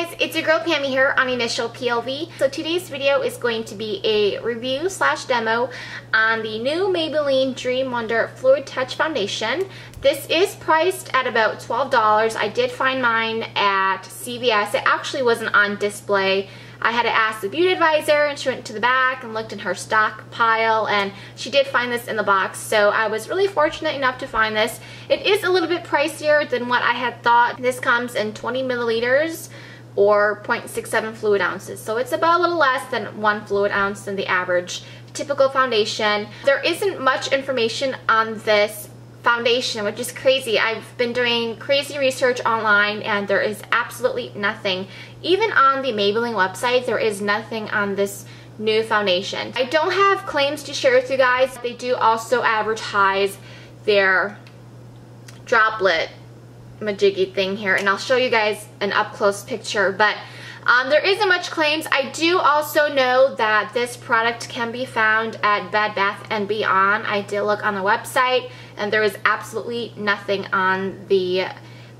guys, it's your girl Pammie here on InitialPLV. So today's video is going to be a review / demo on the new Maybelline Dream Wonder Fluid Touch Foundation. This is priced at about $12. I did find mine at CVS. It actually wasn't on display. I had to ask the beauty advisor, and she went to the back and looked in her stock pile, and she did find this in the box. So I was really fortunate enough to find this. It is a little bit pricier than what I had thought. This comes in 20 milliliters or 0.67 fluid ounces. So it's about a little less than 1 fluid ounce than the average typical foundation. There isn't much information on this foundation, which is crazy. I've been doing crazy research online and there is absolutely nothing. Even on the Maybelline website, there is nothing on this new foundation. I don't have claims to share with you guys. They do also advertise their droplet majiggy thing here, and I'll show you guys an up-close picture, but there isn't much claims. I do also know that this product can be found at Bed Bath & Beyond. I did look on the website and there is absolutely nothing on the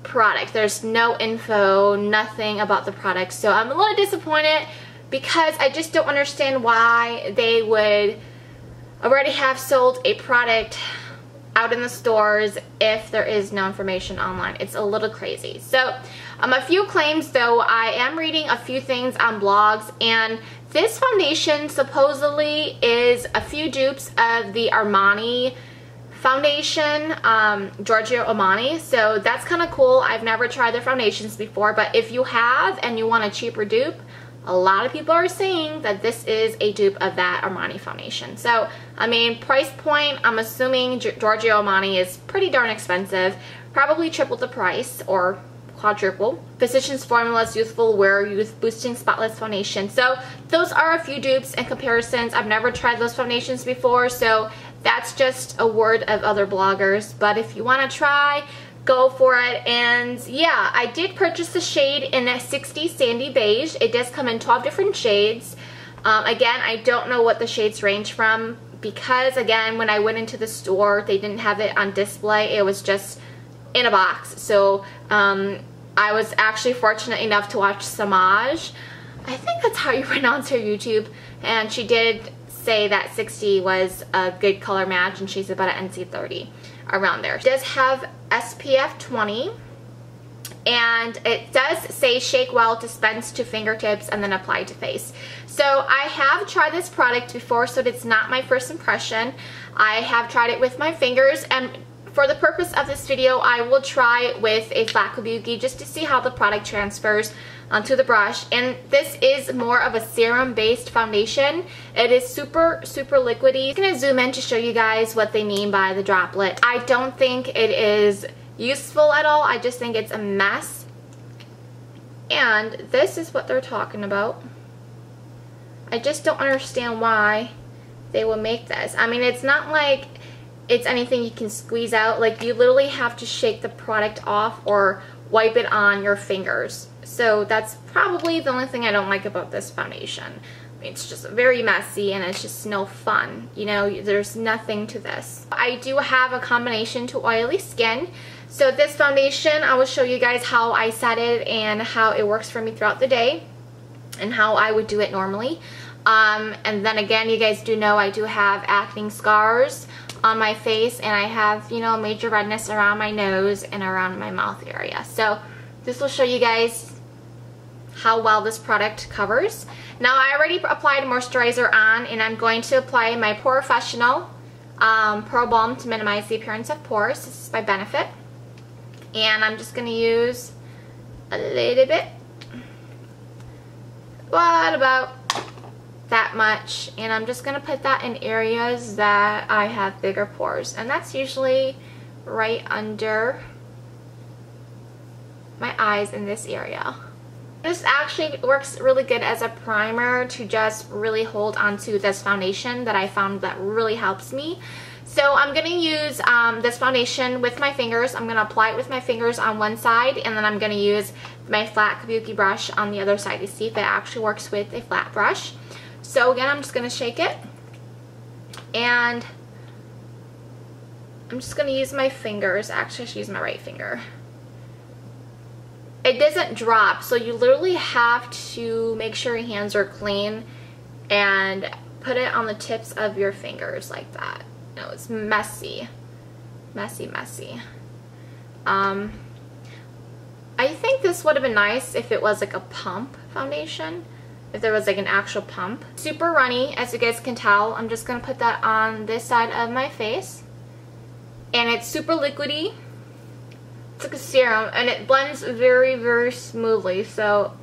product. There's no info, nothing about the product. So I'm a little disappointed because I just don't understand why they would already have sold a product out in the stores if there is no information online. It's a little crazy. So a few claims though. I am reading a few things on blogs, and this foundation supposedly is a few dupes of the Armani foundation, Giorgio Armani. So that's kind of cool. I've never tried their foundations before, but if you have and you want a cheaper dupe, a lot of people are saying that this is a dupe of that Armani foundation. So, I mean, price point, I'm assuming Giorgio Armani is pretty darn expensive. Probably triple the price or quadruple. Physicians Formula's Youthful Wear Youth Boosting Spotless Foundation. So, those are a few dupes and comparisons. I've never tried those foundations before, so that's just a word of other bloggers. But if you want to try, go for it. And yeah, I did purchase the shade in a 60 Sandy Beige. It does come in 12 different shades. Again, I don't know what the shades range from because, again, when I went into the store, they didn't have it on display. It was just in a box. So I was actually fortunate enough to watch Samaj. I think that's how you pronounce her YouTube. And she did say that 60 was a good color match, and she's about an NC30 around there. It does have SPF 20, and it does say shake well, dispense to fingertips, and then apply to face. So I have tried this product before, so it's not my first impression. I have tried it with my fingers, and for the purpose of this video, I will try it with a flat kabuki just to see how the product transfers onto the brush. And this is more of a serum based foundation. It is super liquidy. I'm going to zoom in to show you guys what they mean by the droplet. I don't think it is useful at all. I just think it's a mess. And this is what they're talking about. I just don't understand why they will make this. I mean, it's not like it's anything you can squeeze out. Like, you literally have to shake the product off or wipe it on your fingers. So that's probably the only thing I don't like about this foundation. I mean, it's just very messy and it's just no fun. You know, there's nothing to this. I do have a combination to oily skin. So this foundation, I will show you guys how I set it and how it works for me throughout the day and how I would do it normally. And then again, you guys do know I do have acne scars on my face, and I have, you know, major redness around my nose and around my mouth area. So this will show you guys how well this product covers. Now, I already applied moisturizer on, and I'm going to apply my Professional Pearl Balm to minimize the appearance of pores. This is by Benefit. And I'm just going to use a little bit. What about that much? And I'm just going to put that in areas that I have bigger pores, and that's usually right under my eyes in this area. This actually works really good as a primer to just really hold onto this foundation that I found that really helps me. So I'm going to use this foundation with my fingers. I'm going to apply it with my fingers on one side, and then I'm going to use my flat kabuki brush on the other side to see if it actually works with a flat brush. So again, I'm just going to shake it, and I'm just going to use my fingers. Actually, I should use my right finger. it doesn't drop, so you literally have to make sure your hands are clean and put it on the tips of your fingers like that. No, it's messy. Messy, messy. I think this would have been nice if it was like a pump foundation. If there was like an actual pump. Super runny, as you guys can tell. I'm just going to put that on this side of my face. And it's super liquidy. It's like a serum, and it blends very, very smoothly. So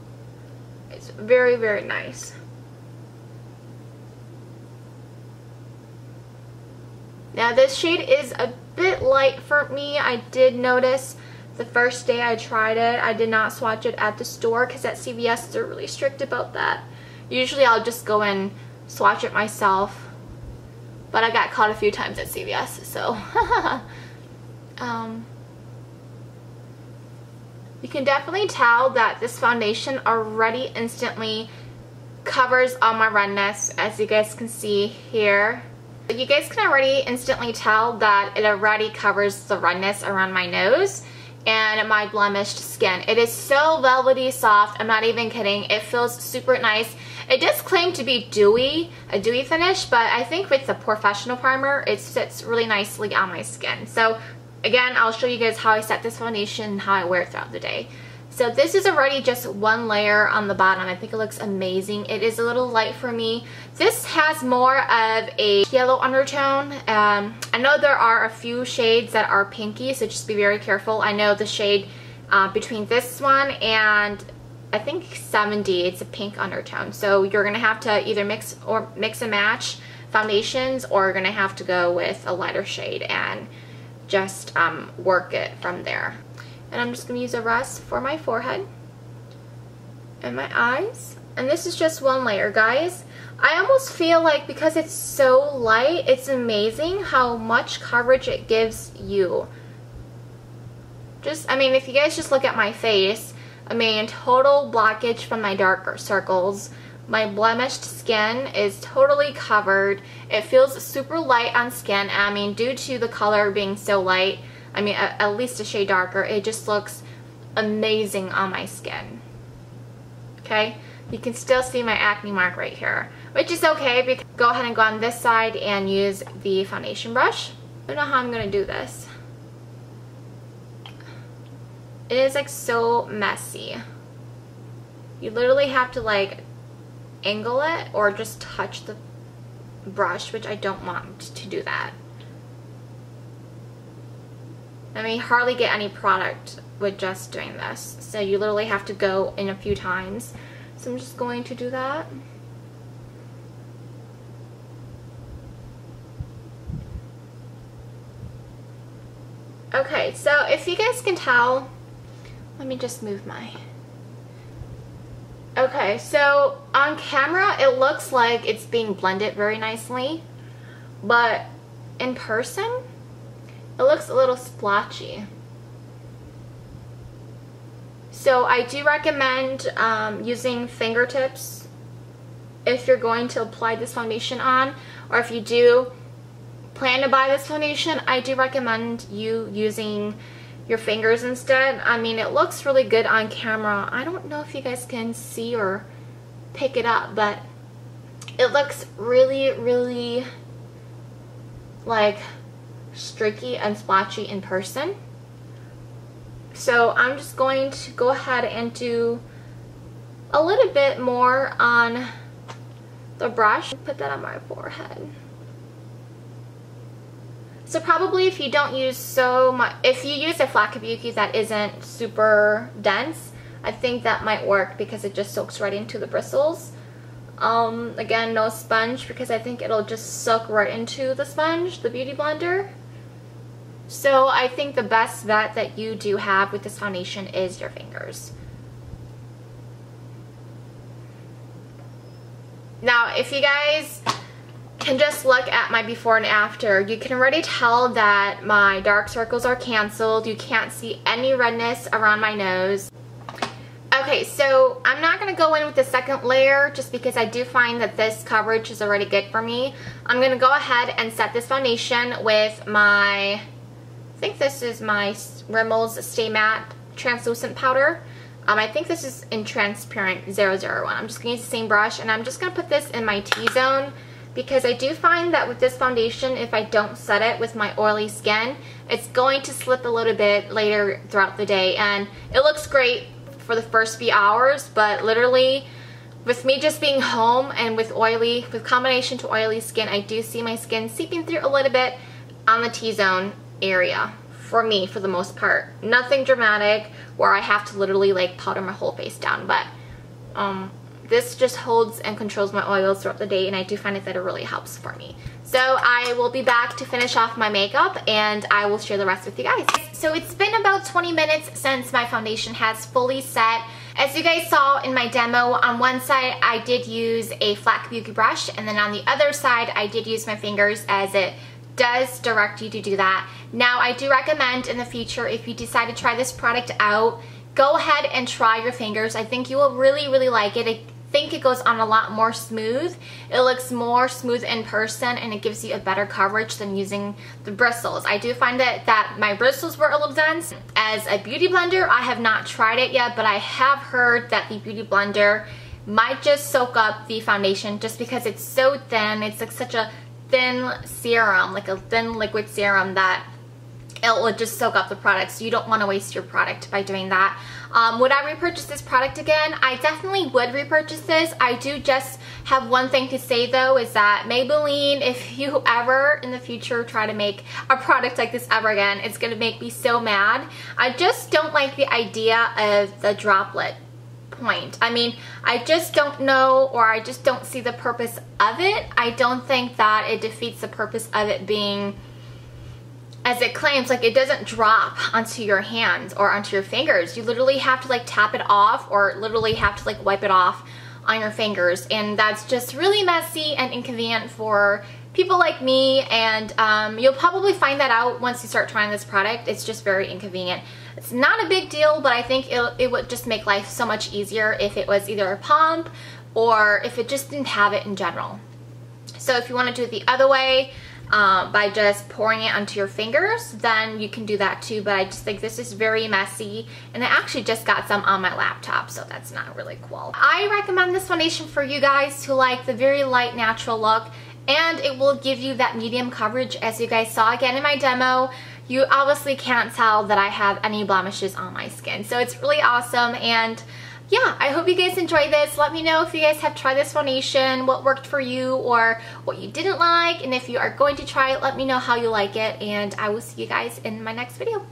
it's very, very nice. Now this shade is a bit light for me. I did notice the first day I tried it, I did not swatch it at the store because at CVS they're really strict about that. Usually I'll just go and swatch it myself, but I got caught a few times at CVS, so you can definitely tell that this foundation already instantly covers all my redness, as you guys can see here. You guys can already instantly tell that it already covers the redness around my nose and my blemished skin. It is so velvety soft, I'm not even kidding. It feels super nice. It does claim to be dewy, a dewy finish, but I think with the Professional Primer, it sits really nicely on my skin. So again, I'll show you guys how I set this foundation and how I wear it throughout the day. So this is already just one layer on the bottom. I think it looks amazing. It is a little light for me. This has more of a yellow undertone. I know there are a few shades that are pinky, so just be very careful. I know the shade between this one and I think 70, it's a pink undertone. So you're gonna have to either mix and match foundations, or you're gonna have to go with a lighter shade and just work it from there. And I'm just going to use a rest for my forehead and my eyes. And this is just one layer, guys. I almost feel like because it's so light, it's amazing how much coverage it gives you. I mean, if you guys just look at my face, I mean, total blockage from my darker circles. My blemished skin is totally covered. It feels super light on skin. I mean, due to the color being so light, I mean, at least a shade darker, it just looks amazing on my skin. Okay? You can still see my acne mark right here, which is okay because go ahead and go on this side and use the foundation brush. I don't know how I'm going to do this. It is like so messy. You literally have to like angle it or just touch the brush, which I don't want to do that. I mean, hardly get any product with just doing this. So you literally have to go in a few times. So I'm just going to do that. Okay, so if you guys can tell, let me just move my... Okay, so on camera it looks like it's being blended very nicely, but in person it looks a little splotchy. So I do recommend using fingertips if you're going to apply this foundation on, or if you do plan to buy this foundation, I do recommend you using your fingers instead. I mean, it looks really good on camera. I don't know if you guys can see or pick it up, but it looks really, really like streaky and splotchy in person. So I'm just going to go ahead and do a little bit more on the brush. Put that on my forehead. So probably if you don't use so much, if you use a flat kabuki that isn't super dense, I think that might work because it just soaks right into the bristles. Again, no sponge because I think it'll just soak right into the sponge, the beauty blender. So I think the best bet that you do have with this foundation is your fingers. Now, if you guys can just look at my before and after, you can already tell that my dark circles are canceled. You can't see any redness around my nose. Okay, so I'm not going to go in with the second layer just because I do find that this coverage is already good for me. I'm going to go ahead and set this foundation with my, I think this is my Rimmel's Stay Matte Translucent Powder. I think this is in transparent 001. I'm just going to use the same brush, and I'm just going to put this in my T-zone, because I do find that with this foundation, if I don't set it with my oily skin, it's going to slip a little bit later throughout the day. And it looks great for the first few hours, but literally with me just being home and with combination to oily skin, I do see my skin seeping through a little bit on the T-zone area. For me, for the most part. Nothing dramatic where I have to literally like powder my whole face down, but this just holds and controls my oils throughout the day, and I do find that it really helps for me. So I will be back to finish off my makeup, and I will share the rest with you guys. So it's been about 20 minutes since my foundation has fully set. As you guys saw in my demo, on one side I did use a flat beauty brush, and then on the other side I did use my fingers, as it does direct you to do that. Now, I do recommend in the future, if you decide to try this product out, go ahead and try your fingers. I think you will really, really like it. I think it goes on a lot more smooth. It looks more smooth in person, and it gives you a better coverage than using the bristles. I do find that my bristles were a little dense. As a beauty blender, I have not tried it yet, but I have heard that the beauty blender might just soak up the foundation just because it's so thin. It's like such a thin serum, like a thin liquid serum, that it will just soak up the product, so you don't want to waste your product by doing that. Would I repurchase this product again? I definitely would repurchase this. I do just have one thing to say though, is that Maybelline, if you ever in the future try to make a product like this ever again, it's going to make me so mad. I just don't like the idea of the droplet point. I mean, I just don't know, or I just don't see the purpose of it. I don't think that it defeats the purpose of it being, as it claims, like it doesn't drop onto your hands or onto your fingers. You literally have to like tap it off, or literally have to like wipe it off on your fingers, and that's just really messy and inconvenient for people like me. And you'll probably find that out once you start trying this product. It's just very inconvenient. It's not a big deal, but I think it would just make life so much easier if it was either a pump or if it just didn't have it in general. So if you want to do it the other way, by just pouring it onto your fingers, then you can do that too. But I just think this is very messy, and I actually just got some on my laptop, so that's not really cool. I recommend this foundation for you guys who like the very light, natural look, and it will give you that medium coverage. As you guys saw again in my demo, you obviously can't tell that I have any blemishes on my skin, so it's really awesome. And yeah, I hope you guys enjoyed this. Let me know if you guys have tried this foundation, what worked for you or what you didn't like, and if you are going to try it, let me know how you like it, and I will see you guys in my next video.